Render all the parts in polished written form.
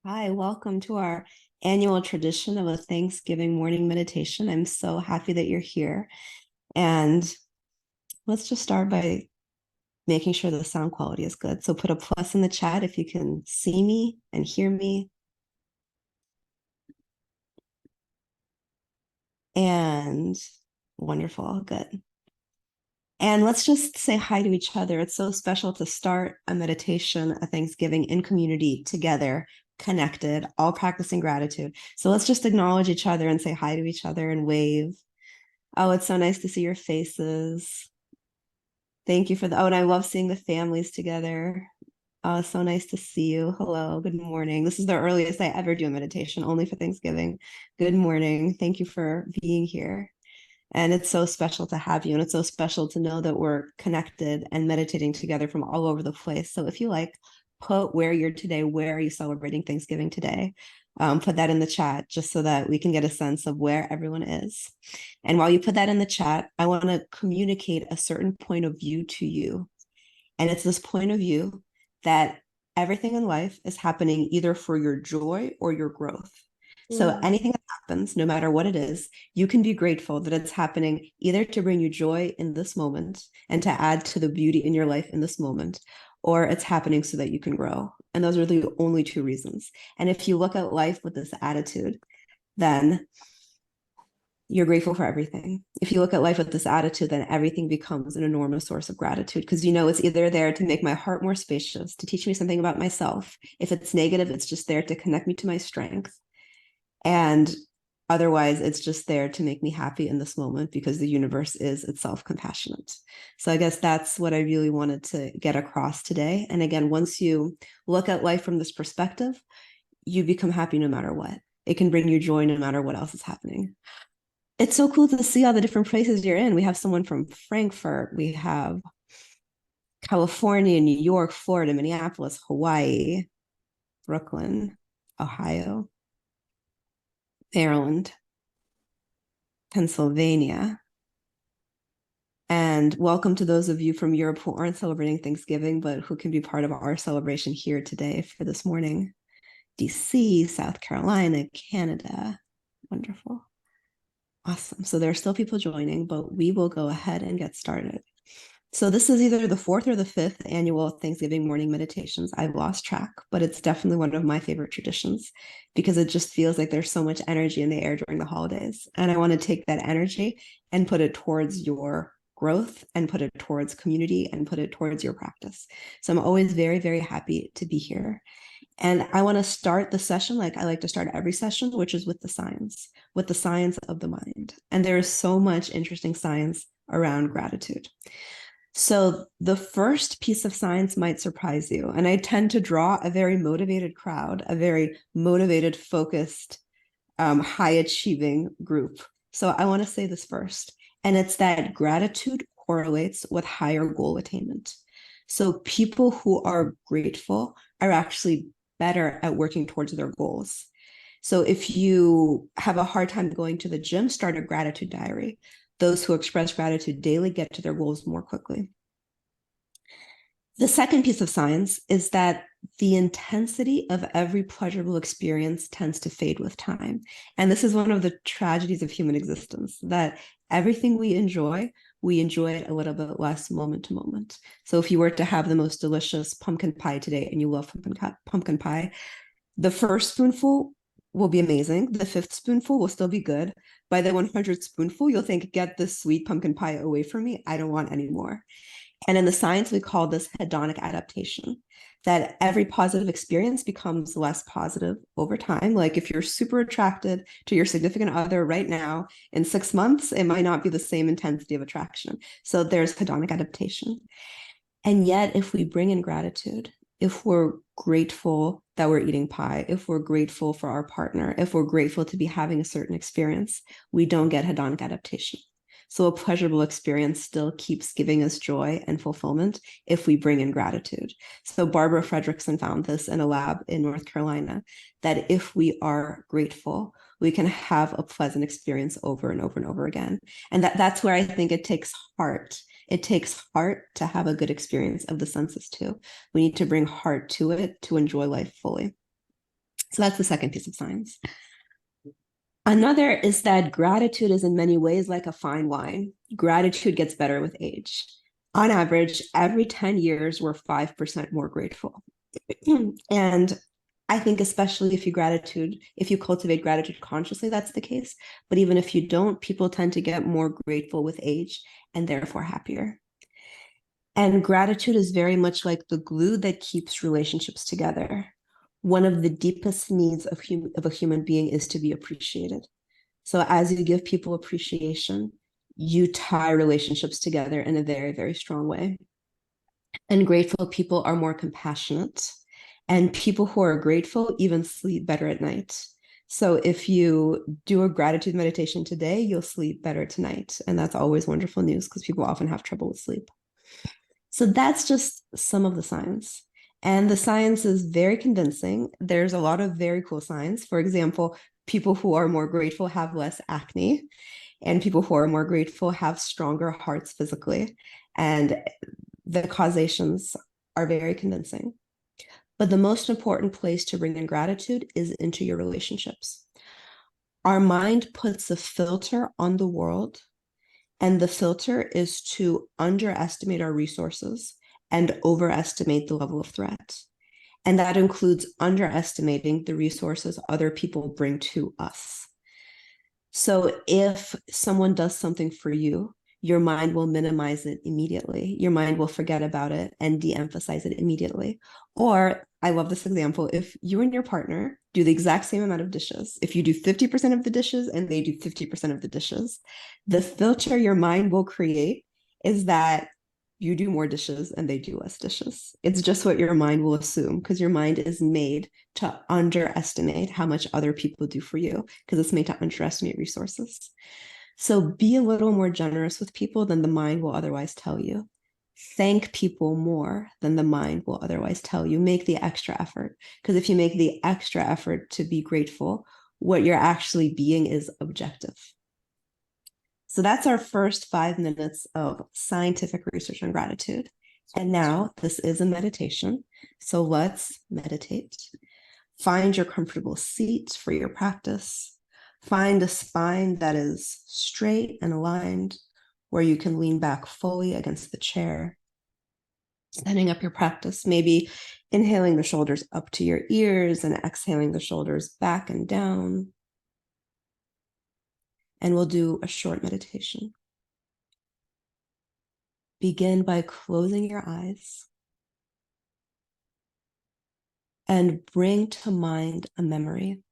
Hi, welcome to our annual tradition of a Thanksgiving morning meditation. I'm so happy that you're here. And let's just start by making sure the sound quality is good. So put a plus in the chat if you can see me and hear me. And wonderful, good. And let's just say hi to each other. It's so special to start a meditation, a Thanksgiving in community together, connected, all practicing gratitude. So let's just acknowledge each other and say hi to each other and wave. Oh, it's so nice to see your faces. Thank you for the, oh, and I love seeing the families together. Oh, so nice to see you. Hello, good morning. This is the earliest I ever do a meditation, only for Thanksgiving. Good morning. Thank you for being here. And it's so special to have you. And it's so special to know that we're connected and meditating together from all over the place. So if you like, put where you're today, where are you celebrating Thanksgiving today? Put that in the chat just so that we can get a sense of where everyone is. And while you put that in the chat, I want to communicate a certain point of view to you. And it's this point of view that everything in life is happening either for your joy or your growth. So anything that happens, no matter what it is, you can be grateful that it's happening either to bring you joy in this moment and to add to the beauty in your life in this moment, or it's happening so that you can grow. And those are the only two reasons. And if you look at life with this attitude, then you're grateful for everything. If you look at life with this attitude, then everything becomes an enormous source of gratitude because you know it's either there to make my heart more spacious, to teach me something about myself. If it's negative, it's just there to connect me to my strength. And otherwise, it's just there to make me happy in this moment because the universe is itself compassionate. So I guess that's what I really wanted to get across today. And again, once you look at life from this perspective, you become happy no matter what. It can bring you joy no matter what else is happening. It's so cool to see all the different places you're in. We have someone from Frankfurt, we have California, New York, Florida, Minneapolis, Hawaii, Brooklyn, Ohio, Maryland, Pennsylvania. And welcome to those of you from Europe who aren't celebrating Thanksgiving, but who can be part of our celebration here today for this morning. DC, South Carolina, Canada. Wonderful. Awesome. So there are still people joining, but we will go ahead and get started. So this is either the fourth or the fifth annual Thanksgiving morning meditations. I've lost track, but it's definitely one of my favorite traditions because it just feels like there's so much energy in the air during the holidays. And I want to take that energy and put it towards your growth and put it towards community and put it towards your practice. So I'm always very, very happy to be here. And I want to start the session like I like to start every session, which is with the science of the mind. And there is so much interesting science around gratitude. So the first piece of science might surprise you. And I tend to draw a very motivated crowd, a very motivated, focused, high achieving group. So I want to say this first. And it's that gratitude correlates with higher goal attainment. So people who are grateful are actually better at working towards their goals. So if you have a hard time going to the gym, start a gratitude diary. Those who express gratitude daily get to their goals more quickly. The second piece of science is that the intensity of every pleasurable experience tends to fade with time. And this is one of the tragedies of human existence, that everything we enjoy it a little bit less moment to moment. So if you were to have the most delicious pumpkin pie today and you love pumpkin pie, the first spoonful will be amazing. The fifth spoonful will still be good. By the 100th spoonful, you'll think, get this sweet pumpkin pie away from me. I don't want any more. And in the science, we call this hedonic adaptation, that every positive experience becomes less positive over time. Like if you're super attracted to your significant other right now, in 6 months, it might not be the same intensity of attraction. So there's hedonic adaptation. And yet, if we bring in gratitude, if we're grateful that we're eating pie, if we're grateful for our partner, if we're grateful to be having a certain experience, we don't get hedonic adaptation. So a pleasurable experience still keeps giving us joy and fulfillment if we bring in gratitude. So Barbara Fredrickson found this in a lab in North Carolina, that if we are grateful, we can have a pleasant experience over and over and over again. And that's where I think it takes heart. It takes heart to have a good experience of the senses too. We need to bring heart to it to enjoy life fully. So that's the second piece of science. Another is that gratitude is in many ways like a fine wine. Gratitude gets better with age. On average, every 10 years, we're 5% more grateful. And I think especially if you cultivate gratitude consciously, that's the case. But even if you don't, people tend to get more grateful with age and therefore happier. And gratitude is very much like the glue that keeps relationships together. One of the deepest needs of a human being is to be appreciated. So as you give people appreciation, you tie relationships together in a very, very strong way. And grateful people are more compassionate. And people who are grateful even sleep better at night. So if you do a gratitude meditation today, you'll sleep better tonight. And that's always wonderful news because people often have trouble with sleep. So that's just some of the science. And the science is very convincing. There's a lot of very cool science. For example, people who are more grateful have less acne, and people who are more grateful have stronger hearts physically. And the causations are very convincing. But the most important place to bring in gratitude is into your relationships. Our mind puts a filter on the world, and the filter is to underestimate our resources and overestimate the level of threat. And that includes underestimating the resources other people bring to us. So if someone does something for you, your mind will minimize it immediately. Your mind will forget about it and de-emphasize it immediately. Or I love this example. If you and your partner do the exact same amount of dishes, if you do 50% of the dishes and they do 50% of the dishes, the filter your mind will create is that you do more dishes and they do less dishes. It's just what your mind will assume because your mind is made to underestimate how much other people do for you because it's made to underestimate resources. So be a little more generous with people than the mind will otherwise tell you. Thank people more than the mind will otherwise tell you. Make the extra effort. Because if you make the extra effort to be grateful, what you're actually being is objective. So that's our first 5 minutes of scientific research on gratitude. And now this is a meditation. So let's meditate. Find your comfortable seat for your practice. Find a spine that is straight and aligned, where you can lean back fully against the chair. Setting up your practice, maybe inhaling the shoulders up to your ears and exhaling the shoulders back and down. And we'll do a short meditation. Begin by closing your eyes and bring to mind a memory.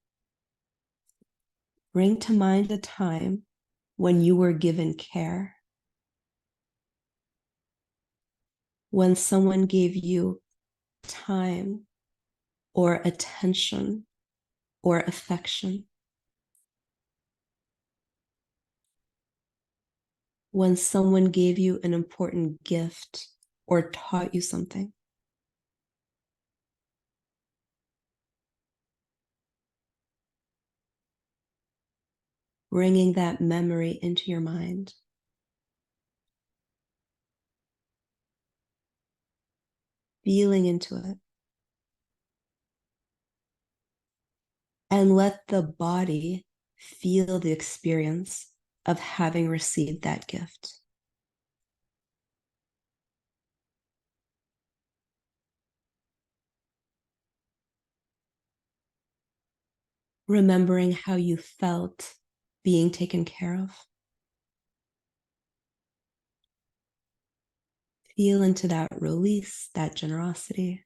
Bring to mind a time when you were given care, when someone gave you time or attention or affection, when someone gave you an important gift or taught you something. Bringing that memory into your mind. Feeling into it. And let the body feel the experience of having received that gift. Remembering how you felt being taken care of. Feel into that release, that generosity.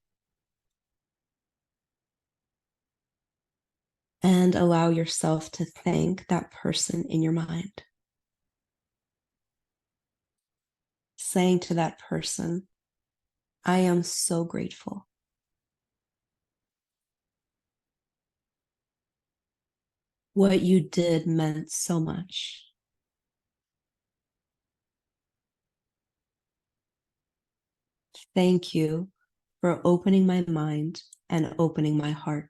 And allow yourself to thank that person in your mind. Saying to that person, I am so grateful. What you did meant so much. Thank you for opening my mind and opening my heart.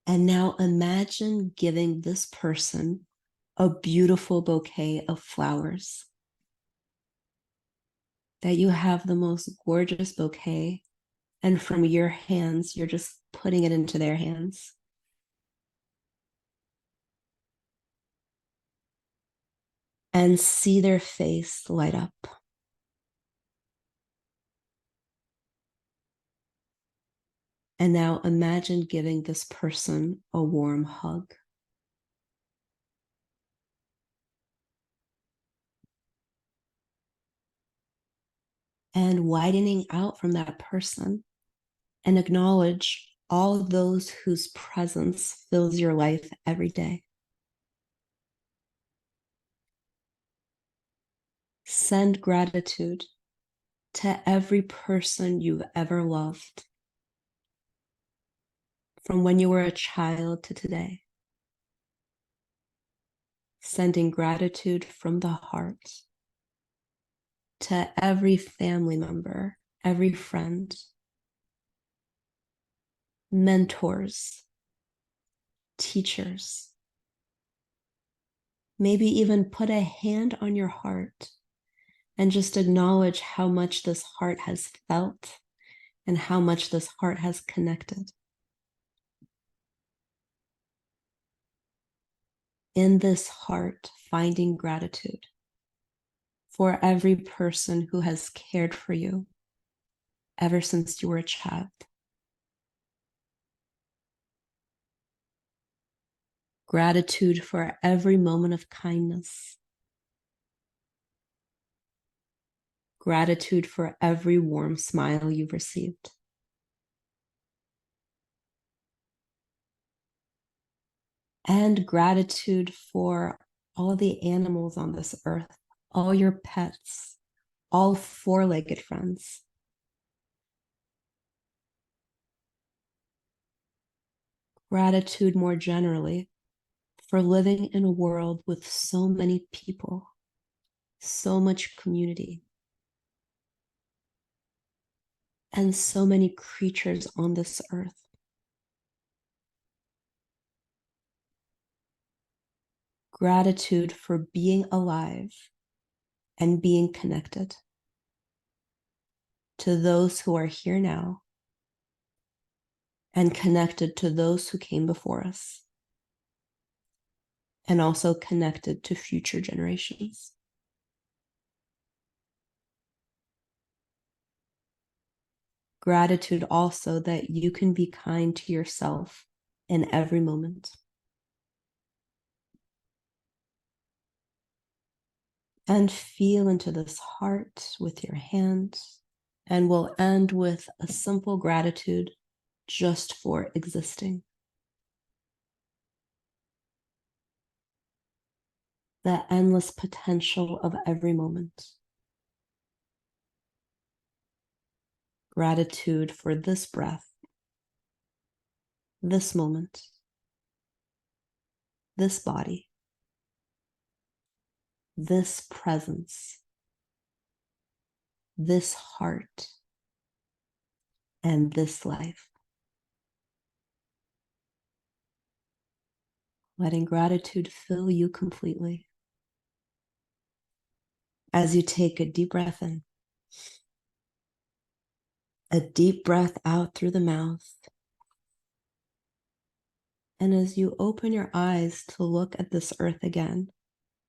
And now imagine giving this person a beautiful bouquet of flowers. that you have the most gorgeous bouquet, and from your hands, you're just putting it into their hands. And see their face light up. And now imagine giving this person a warm hug. And widening out from that person, and acknowledge all those whose presence fills your life every day. Send gratitude to every person you've ever loved, from when you were a child to today. Sending gratitude from the heart to every family member, every friend, mentors, teachers. Maybe even put a hand on your heart and just acknowledge how much this heart has felt and how much this heart has connected. In this heart, finding gratitude for every person who has cared for you ever since you were a child. Gratitude for every moment of kindness. Gratitude for every warm smile you've received. And gratitude for all the animals on this earth, all your pets, all four-legged friends. Gratitude more generally for living in a world with so many people, so much community, and so many creatures on this earth. Gratitude for being alive and being connected to those who are here now and connected to those who came before us, and also connected to future generations. Gratitude also that you can be kind to yourself in every moment. And feel into this heart with your hand. And we'll end with a simple gratitude just for existing. The endless potential of every moment. Gratitude for this breath, this moment, this body, this presence, this heart, and this life. Letting gratitude fill you completely. As you take a deep breath in, a deep breath out through the mouth, and as you open your eyes to look at this earth again,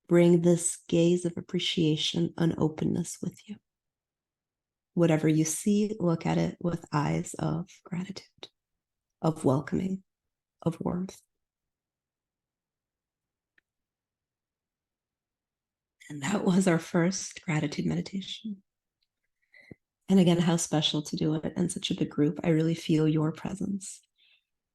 bring this gaze of appreciation and openness with you. Whatever you see, look at it with eyes of gratitude, of welcoming, of warmth. And that was our first gratitude meditation. And again, how special to do it in such a big group. I really feel your presence.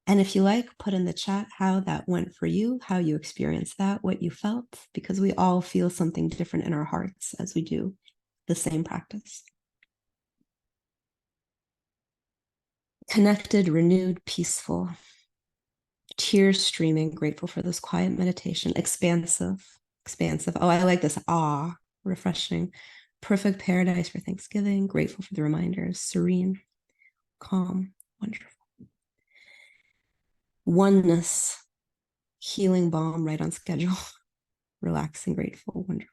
And if you like, put in the chat how that went for you, how you experienced that, what you felt, because we all feel something different in our hearts as we do the same practice. Connected, renewed, peaceful, tears streaming, grateful for this quiet meditation, expansive. Oh, I like this. Refreshing. Perfect paradise for Thanksgiving, grateful for the reminders, serene, calm, wonderful. Oneness, healing balm right on schedule, relaxing, grateful, wonderful.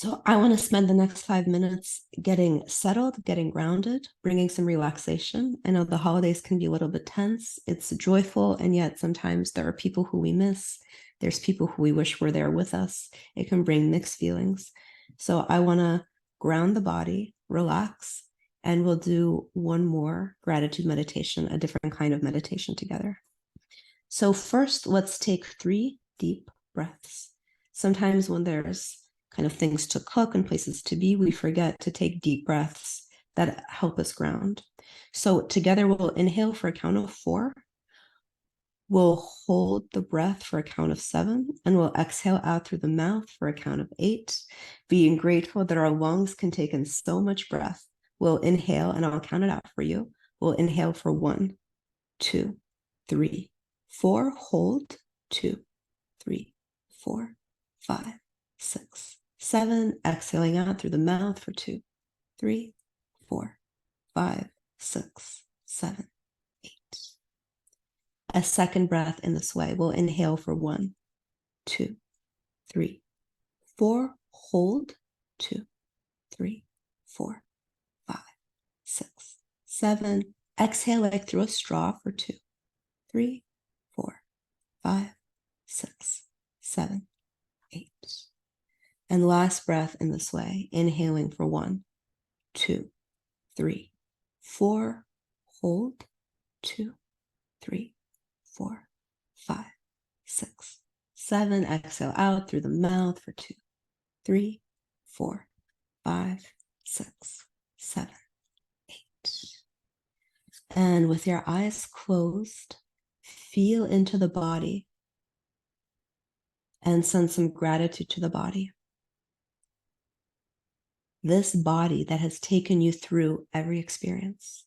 So I want to spend the next 5 minutes getting settled, getting grounded, bringing some relaxation. I know the holidays can be a little bit tense. It's joyful, and yet sometimes there are people who we miss. There's people who we wish were there with us. It can bring mixed feelings. So I want to ground the body, relax, and we'll do one more gratitude meditation, a different kind of meditation together. So first, let's take 3 deep breaths. Sometimes when there's kind of things to cook and places to be, we forget to take deep breaths that help us ground. So together we'll inhale for a count of 4. We'll hold the breath for a count of 7, and we'll exhale out through the mouth for a count of 8, being grateful that our lungs can take in so much breath. We'll inhale, and I'll count it out for you. We'll inhale for 1, 2, 3, 4, hold, 2, 3, 4, 5, 6, 7, exhaling out through the mouth for 2, 3, 4, 5, 6, 7, 8. A second breath in this way. We'll inhale for 1, 2, 3, 4, hold, 2, 3, 4, 5, 6, 7. Exhale like through a straw for 2, 3, 4, 5, 6, 7, 8. And last breath in this way, inhaling for 1, 2, 3, 4, hold, 2, 3, 4, 5, 6, 7. Exhale out through the mouth for 2, 3, 4, 5, 6, 7, 8. And with your eyes closed, feel into the body and send some gratitude to the body. This body that has taken you through every experience.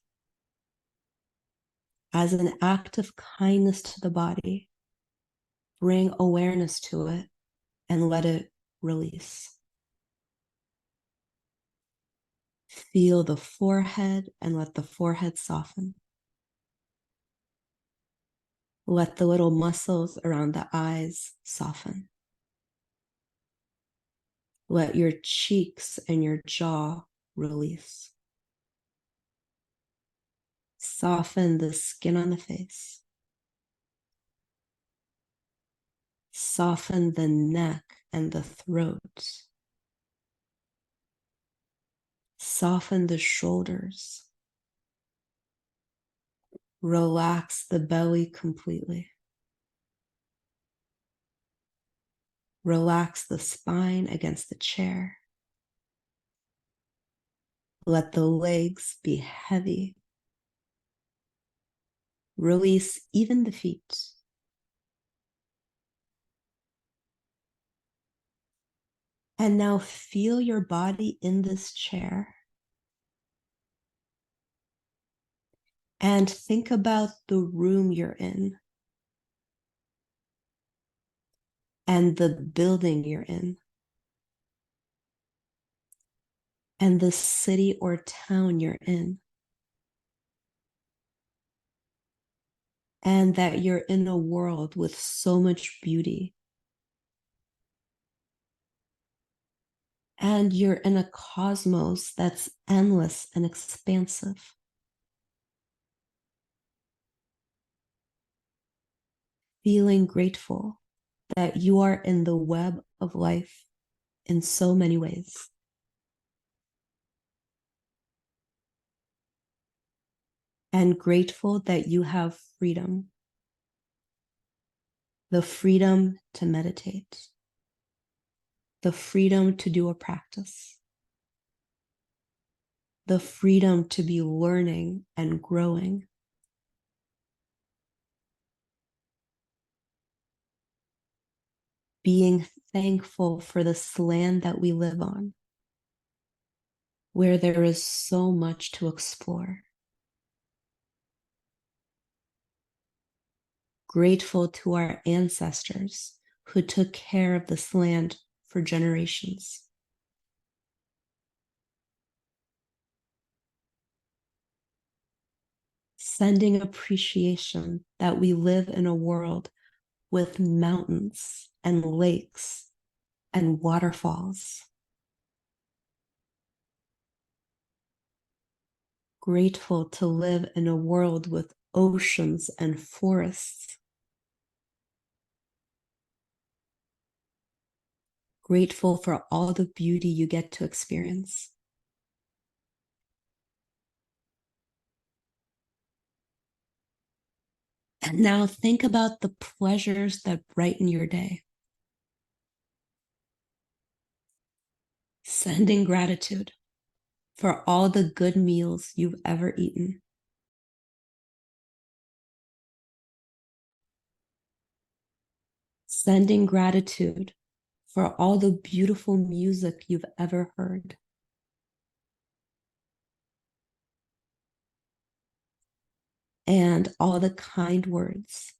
As an act of kindness to the body, bring awareness to it and let it release. Feel the forehead and let the forehead soften. Let the little muscles around the eyes soften. Let your cheeks and your jaw release. Soften the skin on the face. Soften the neck and the throat. Soften the shoulders. Relax the belly completely. Relax the spine against the chair. Let the legs be heavy. Release even the feet. And now feel your body in this chair. And think about the room you're in. And the building you're in. And the city or town you're in. And that you're in a world with so much beauty. And you're in a cosmos that's endless and expansive. Feeling grateful that you are in the web of life in so many ways. And grateful that you have freedom. The freedom to meditate. The freedom to do a practice. The freedom to be learning and growing. Being thankful for this land that we live on, where there is so much to explore. Grateful to our ancestors who took care of this land for generations. Sending appreciation that we live in a world with mountains and lakes and waterfalls. Grateful to live in a world with oceans and forests. Grateful for all the beauty you get to experience. And now think about the pleasures that brighten your day. Sending gratitude for all the good meals you've ever eaten. Sending gratitude for all the beautiful music you've ever heard. And all the kind words.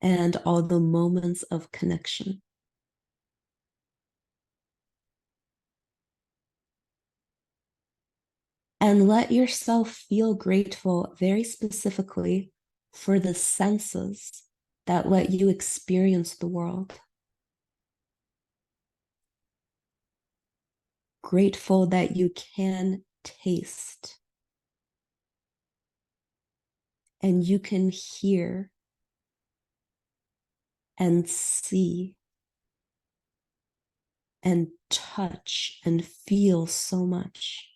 And all the moments of connection. And let yourself feel grateful very specifically for the senses that let you experience the world. Grateful that you can taste and you can hear and see and touch and feel so much.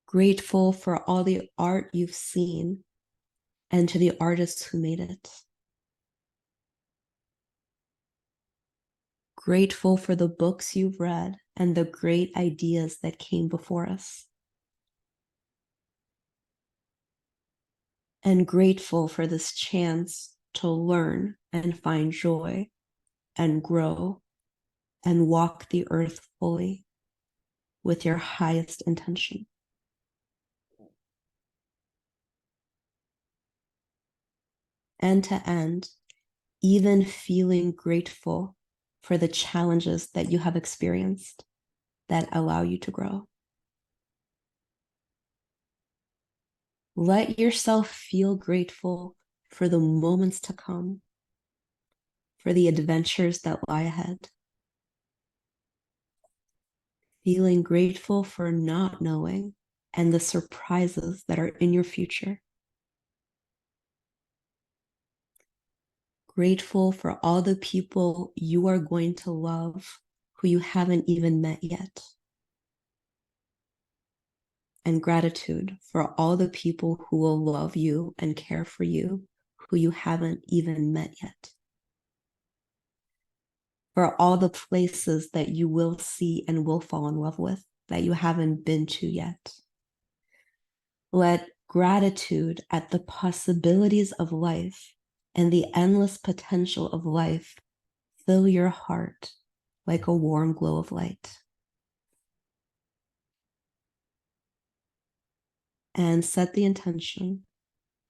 Grateful for all the art you've seen and to the artists who made it. Grateful for the books you've read and the great ideas that came before us. And grateful for this chance to learn and find joy and grow and walk the earth fully with your highest intention. And to end, even feeling grateful for the challenges that you have experienced that allow you to grow. Let yourself feel grateful for the moments to come, for the adventures that lie ahead. Feeling grateful for not knowing and the surprises that are in your future. Grateful for all the people you are going to love who you haven't even met yet. And gratitude for all the people who will love you and care for you who you haven't even met yet. For all the places that you will see and will fall in love with that you haven't been to yet. Let gratitude at the possibilities of life and the endless potential of life fill your heart like a warm glow of light. And set the intention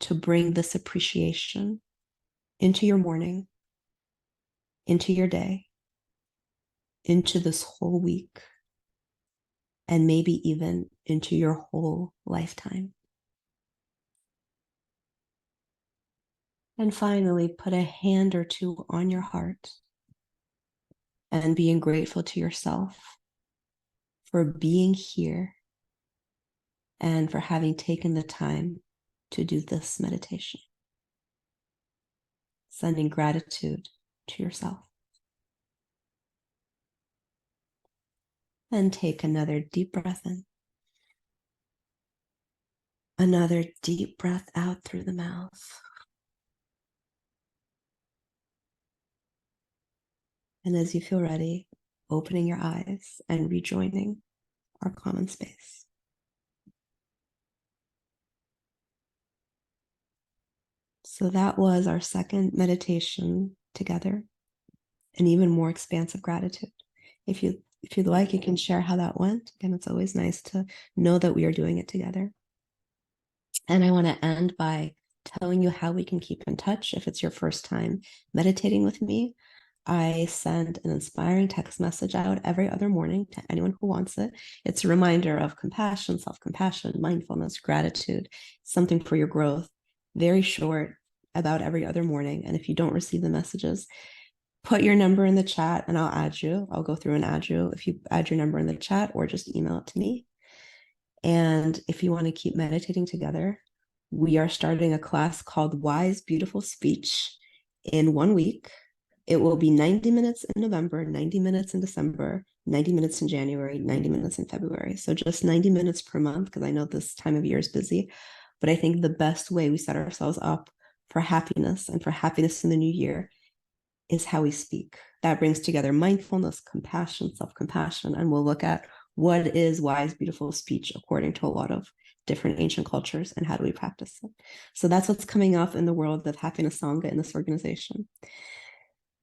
to bring this appreciation into your morning, into your day, into this whole week, and maybe even into your whole lifetime. And finally, put a hand or two on your heart and being grateful to yourself for being here and for having taken the time to do this meditation. Sending gratitude to yourself. And take another deep breath in. Another deep breath out through the mouth. And as you feel ready, opening your eyes and rejoining our common space. So that was our second meditation together, an even more expansive gratitude. If you'd like, you can share how that went. Again, it's always nice to know that we are doing it together. And I want to end by telling you how we can keep in touch. If it's your first time meditating with me, I send an inspiring text message out every other morning to anyone who wants it. It's a reminder of compassion, self-compassion, mindfulness, gratitude, something for your growth. Very short, about every other morning. And if you don't receive the messages, put your number in the chat and I'll add you. I'll go through and add you if you add your number in the chat, or just email it to me. And if you want to keep meditating together, we are starting a class called Wise, Beautiful Speech in 1 week. It will be 90 minutes in November, 90 minutes in December, 90 minutes in January, 90 minutes in February. So just 90 minutes per month, because I know this time of year is busy. But I think the best way we set ourselves up for happiness and for happiness in the new year is how we speak. That brings together mindfulness, compassion, self-compassion, and we'll look at what is wise, beautiful speech according to a lot of different ancient cultures and how do we practice it. So that's what's coming up in the world of happiness Sangha in this organization.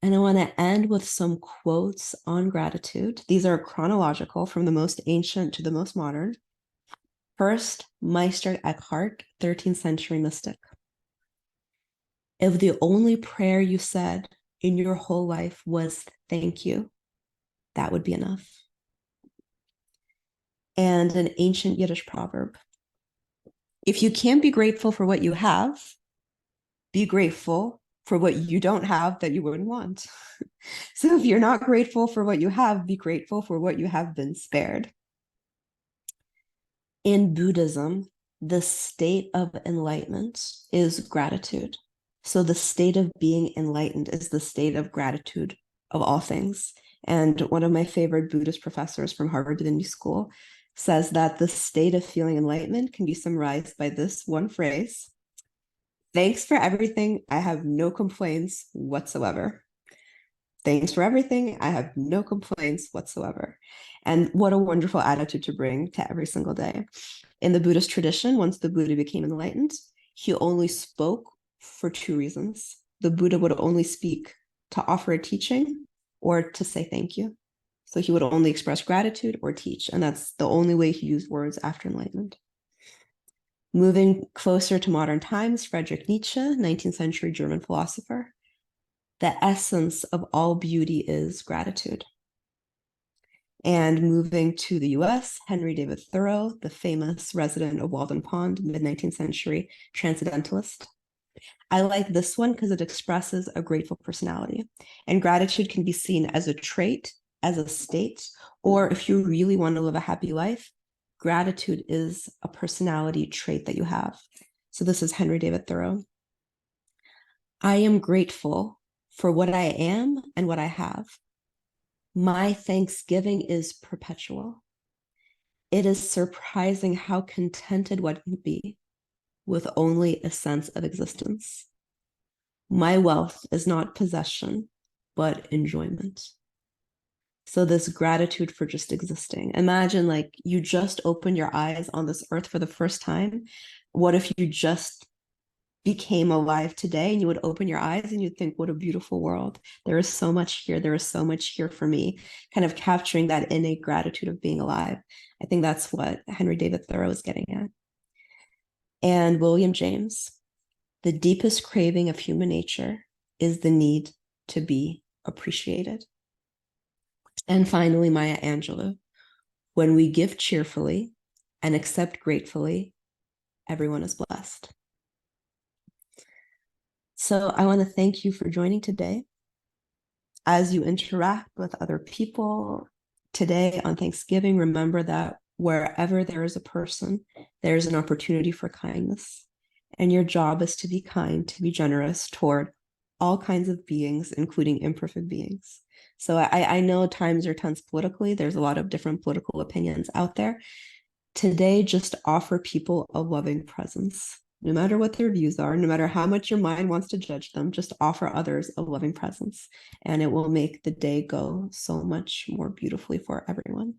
And I want to end with some quotes on gratitude. These are chronological from the most ancient to the most modern. First, Meister Eckhart, 13th century mystic. If the only prayer you said in your whole life was thank you, that would be enough. And an ancient Yiddish proverb. If you can't be grateful for what you have, be grateful for what you don't have that you wouldn't want. So if you're not grateful for what you have, be grateful for what you have been spared. In Buddhism, the state of enlightenment is gratitude. So the state of being enlightened is the state of gratitude of all things. And one of my favorite Buddhist professors from Harvard Divinity School says that the state of feeling enlightenment can be summarized by this one phrase: thanks for everything, I have no complaints whatsoever. Thanks for everything, I have no complaints whatsoever. And what a wonderful attitude to bring to every single day. In the Buddhist tradition, once the Buddha became enlightened, he only spoke for two reasons. The Buddha would only speak to offer a teaching or to say thank you. So he would only express gratitude or teach, and that's the only way he used words after enlightenment. Moving closer to modern times, Friedrich Nietzsche, 19th century German philosopher, the essence of all beauty is gratitude. And moving to the US, Henry David Thoreau, the famous resident of Walden Pond, mid-19th century transcendentalist. I like this one because it expresses a grateful personality. And gratitude can be seen as a trait, as a state, or if you really want to live a happy life, gratitude is a personality trait that you have. So this is Henry David Thoreau. I am grateful for what I am and what I have. My thanksgiving is perpetual. It is surprising how contented one can be with only a sense of existence. My wealth is not possession, but enjoyment. So this gratitude for just existing. Imagine like you just opened your eyes on this earth for the first time. What if you just became alive today and you would open your eyes and you'd think, what a beautiful world. There is so much here. There is so much here for me. Kind of capturing that innate gratitude of being alive. I think that's what Henry David Thoreau is getting at. And William James, the deepest craving of human nature is the need to be appreciated. And finally, Maya Angelou, when we give cheerfully and accept gratefully, everyone is blessed. So I want to thank you for joining today. As you interact with other people today on Thanksgiving, remember that wherever there is a person, there's an opportunity for kindness. And your job is to be kind, to be generous toward all kinds of beings, including imperfect beings. So I know times are tense politically. There's a lot of different political opinions out there. Today, just offer people a loving presence. No matter what their views are, no matter how much your mind wants to judge them, just offer others a loving presence. And it will make the day go so much more beautifully for everyone.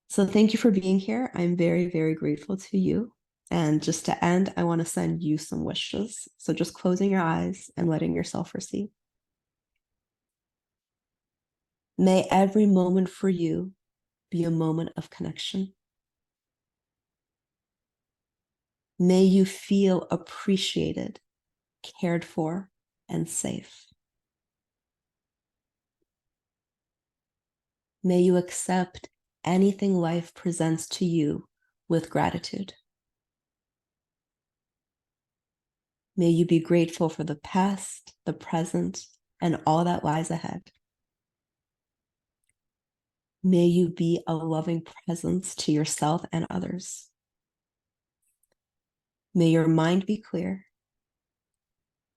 So thank you for being here. I'm very, very grateful to you. And just to end, I want to send you some wishes. So just closing your eyes and letting yourself receive. May every moment for you be a moment of connection. May you feel appreciated, cared for, and safe. May you accept anything life presents to you with gratitude. May you be grateful for the past, the present, and all that lies ahead. May you be a loving presence to yourself and others. May your mind be clear,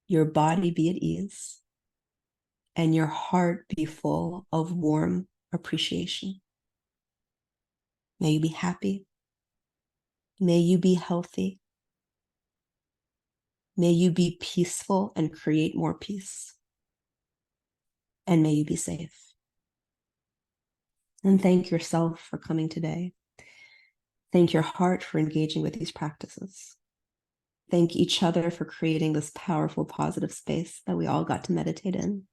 your body be at ease, and your heart be full of warm appreciation. May you be happy. May you be healthy. May you be peaceful and create more peace. And may you be safe. And thank yourself for coming today. Thank your heart for engaging with these practices. Thank each other for creating this powerful, positive space that we all got to meditate in.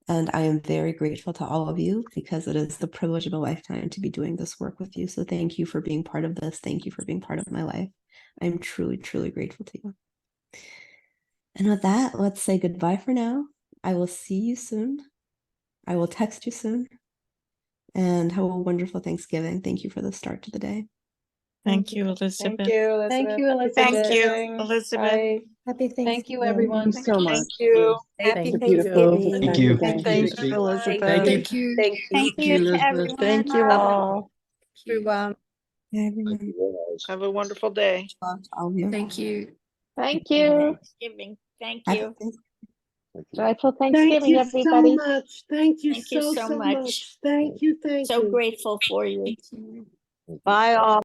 And I am very grateful to all of you because it is the privilege of a lifetime to be doing this work with you. So thank you for being part of this. Thank you for being part of my life. I'm truly, truly grateful to you. And with that, let's say goodbye for now. I will see you soon. I will text you soon. And have a wonderful Thanksgiving. Thank you for the start to the day. Thank you, Elizabeth. Thank you, Elizabeth. Thank you, Elizabeth. Thank you, Thanksgiving. Elizabeth. Bye. Happy Thanksgiving. Thank you, everyone. Thank you so much. Thank you. Happy Thank Thanksgiving. Thank you. Thank you, Elizabeth. Thank you. Thank you. Thank you, Elizabeth. Thank you all. Everyone. Everyone. Have a wonderful day. Love to all of you. Thank you. Thank you. Thanksgiving. Thank Happy you. Thanksgiving. Joyful Thank Thanksgiving, you everybody. so much. Thank you Thank you so so much. much. Thank you. Thank So you. grateful for you. Thank you. Bye all.